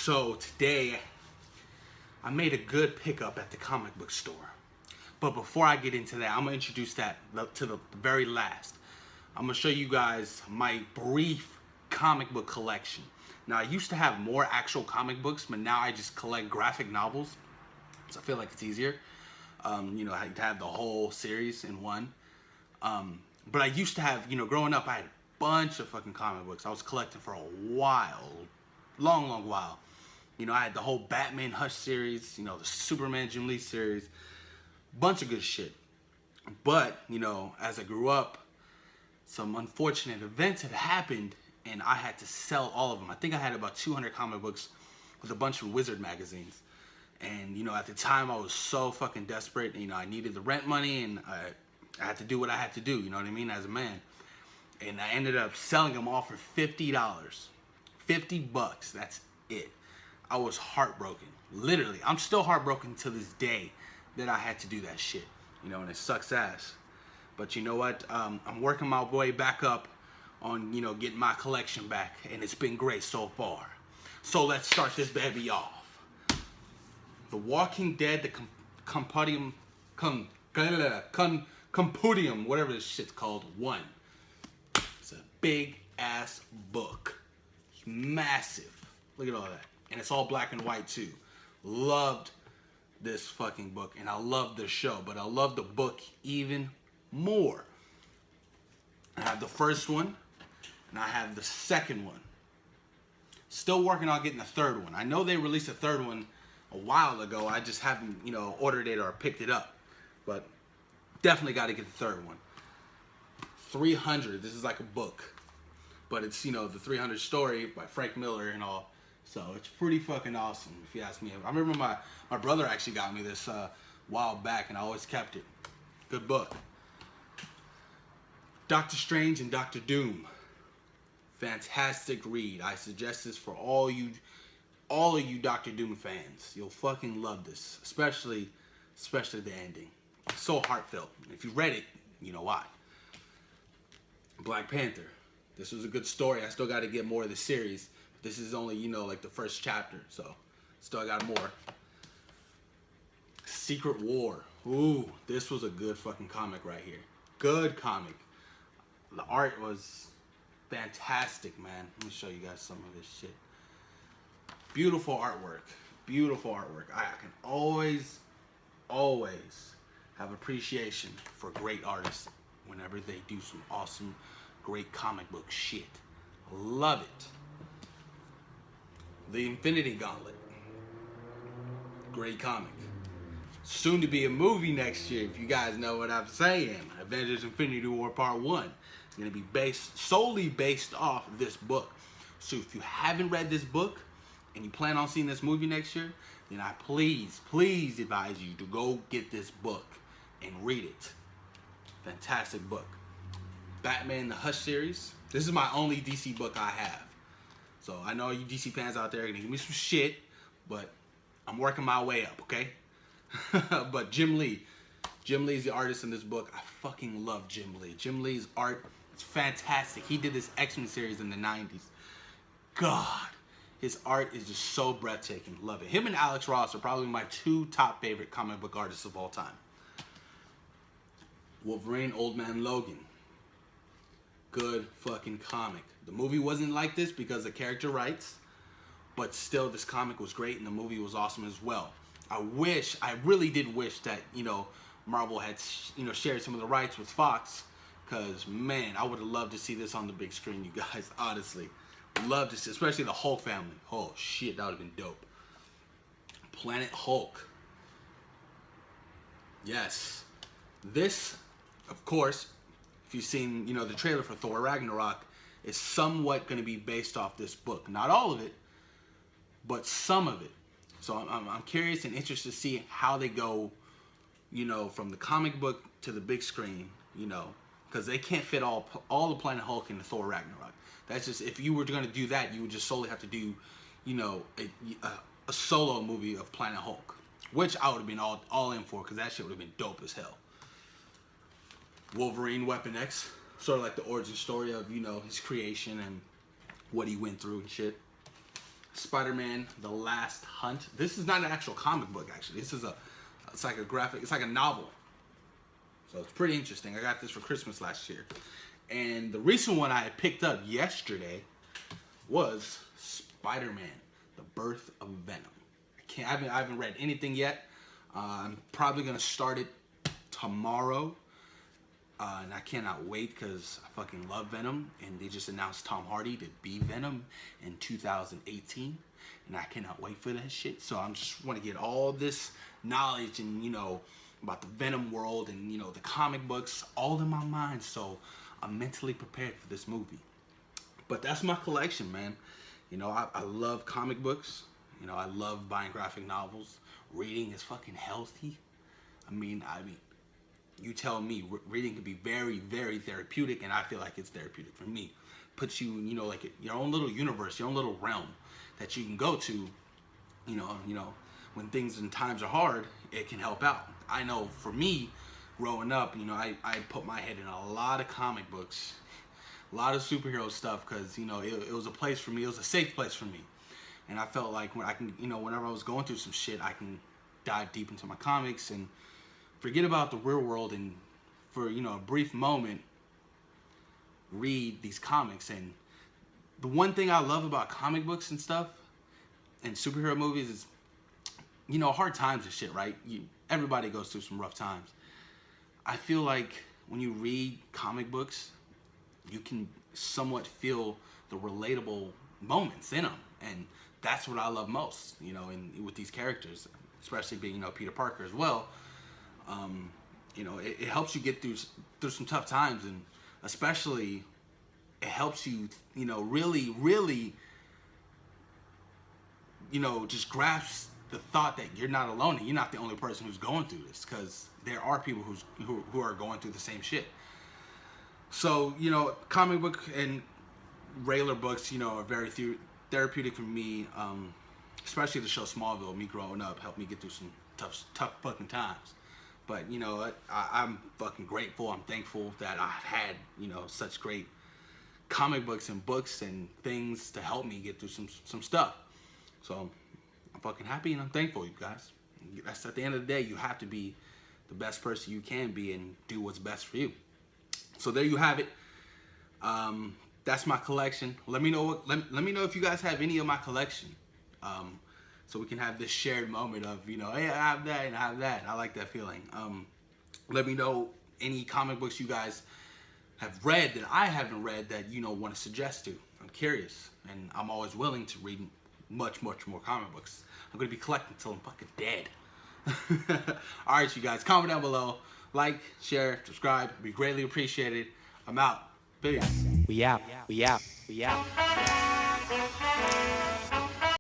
So today, I made a good pickup at the comic book store. But before I get into that, I'm going to introduce that to the very last. I'm going to show you guys my brief comic book collection. Now, I used to have more actual comic books, but now I just collect graphic novels. So I feel like it's easier. I have the whole series in one. But I used to have, growing up, I had a bunch of fucking comic books. I was collecting for a while. Long while. I had the whole Batman Hush series, the Superman Jim Lee series. Bunch of good shit. But, as I grew up, some unfortunate events had happened and I had to sell all of them. I think I had about 200 comic books with a bunch of Wizard magazines. And, at the time I was so fucking desperate. I needed the rent money and I had to do what I had to do, you know what I mean, as a man. And I ended up selling them all for $50. $50, that's it. I was heartbroken. Literally, I'm still heartbroken to this day that I had to do that shit. And it sucks ass. But you know what? I'm working my way back up on, getting my collection back. And it's been great so far. So let's start this baby off. The Walking Dead, the Compendium, whatever this shit's called, 1. It's a big ass book. It's massive. Look at all that. And it's all black and white too. Loved this fucking book. And I love the show. But I love the book even more. I have the first one. And I have the second one. Still working on getting the third one. I know they released a third one a while ago. I just haven't, ordered it or picked it up. But definitely got to get the third one. 300. This is like a book. But it's, the 300 story by Frank Miller and all. So it's pretty fucking awesome, if you ask me. I remember my brother actually got me this while back, and I always kept it. Good book. Doctor Strange and Doctor Doom. Fantastic read. I suggest this for all of you Doctor Doom fans. You'll fucking love this, especially the ending. So heartfelt. If you read it, you know why. Black Panther. This was a good story. I still got to get more of the series. This is only, like the first chapter, so still got more. Secret War. Ooh, this was a good fucking comic right here. Good comic. The art was fantastic, man. Let me show you guys some of this shit. Beautiful artwork. Beautiful artwork. I can always have appreciation for great artists whenever they do some awesome, great comic book shit. Love it. The Infinity Gauntlet. Great comic. Soon to be a movie next year, if you guys know what I'm saying. Avengers Infinity War Part 1. It's going to be solely based off this book. So if you haven't read this book and you plan on seeing this movie next year, then I please advise you to go get this book and read it. Fantastic book. Batman the Hush series. This is my only DC book I have. So I know you DC fans out there are gonna give me some shit, but I'm working my way up, okay? But Jim Lee's the artist in this book. I fucking love Jim Lee. Jim Lee's art is fantastic. He did this X-Men series in the 90s. God, his art is just so breathtaking. Love it. Him and Alex Ross are probably my 2 top favorite comic book artists of all time. Wolverine Old Man Logan. Good fucking comic. The movie wasn't like this because of character rights, but still this comic was great and the movie was awesome as well. I really did wish that, Marvel had, shared some of the rights with Fox, because, man, I would have loved to see this on the big screen, you guys, honestly. Love to see, especially the Hulk family. Oh, shit, that would have been dope. Planet Hulk. Yes. This, of course, if you've seen, the trailer for Thor Ragnarok, is somewhat going to be based off this book. Not all of it, but some of it. So I'm curious and interested to see how they go, from the comic book to the big screen, because they can't fit all the Planet Hulk into Thor Ragnarok. That's just, if you were going to do that, you would just solely have to do, a solo movie of Planet Hulk, which I would have been all in for, because that shit would have been dope as hell. Wolverine Weapon X, sort of like the origin story of, his creation and what he went through and shit. Spider-Man: The Last Hunt. This is not an actual comic book, actually. This is it's like a graphic, it's like a novel. So it's pretty interesting. I got this for Christmas last year. And the recent one I had picked up yesterday was Spider-Man: The Birth of Venom. I haven't read anything yet. I'm probably gonna start it tomorrow. And I cannot wait because I fucking love Venom, and they just announced Tom Hardy to be Venom in 2018, and I cannot wait for that shit. So I'm just want to get all this knowledge and, you know, about the Venom world and, you know, the comic books all in my mind, so I'm mentally prepared for this movie. But that's my collection, man. You know, I love comic books. You know, I love buying graphic novels. Reading is fucking healthy. I mean, you tell me, reading can be very, very therapeutic, and I feel like it's therapeutic for me. Puts you, you know, like your own little universe, your own little realm that you can go to, you know, when things and times are hard, it can help out. I know for me, growing up, you know, I put my head in a lot of comic books, a lot of superhero stuff, because, you know, it was a place for me, it was a safe place for me. And I felt like when I can, you know, whenever I was going through some shit, I can dive deep into my comics and forget about the real world, and for, you know, a brief moment, read these comics. And the one thing I love about comic books and stuff and superhero movies is, you know, hard times and shit, right? Everybody goes through some rough times. I feel like when you read comic books, you can somewhat feel the relatable moments in them, and that's what I love most, you know, with these characters, especially being, you know, Peter Parker as well. You know, it helps you get through some tough times, and especially it helps you, you know, really, you know, just grasp the thought that you're not alone and you're not the only person who's going through this, because there are people who are going through the same shit. So, you know, comic book and regular books, you know, are very therapeutic for me, especially the show Smallville. Me growing up helped me get through some tough fucking times. But, you know, I'm fucking grateful. I'm thankful that I've had, you know, such great comic books and books and things to help me get through some stuff. So I'm fucking happy and I'm thankful, you guys. That's, at the end of the day, you have to be the best person you can be and do what's best for you. So there you have it. That's my collection. Let me know let me know if you guys have any of my collection. So we can have this shared moment of, you know, hey, I have that and I have that. I like that feeling. Let me know any comic books you guys have read that I haven't read that, you know, want to suggest to. I'm curious, and I'm always willing to read much more comic books. I'm going to be collecting until I'm fucking dead. All right, you guys, comment down below. Like, share, subscribe. It'd be greatly appreciated. I'm out. Peace. We out.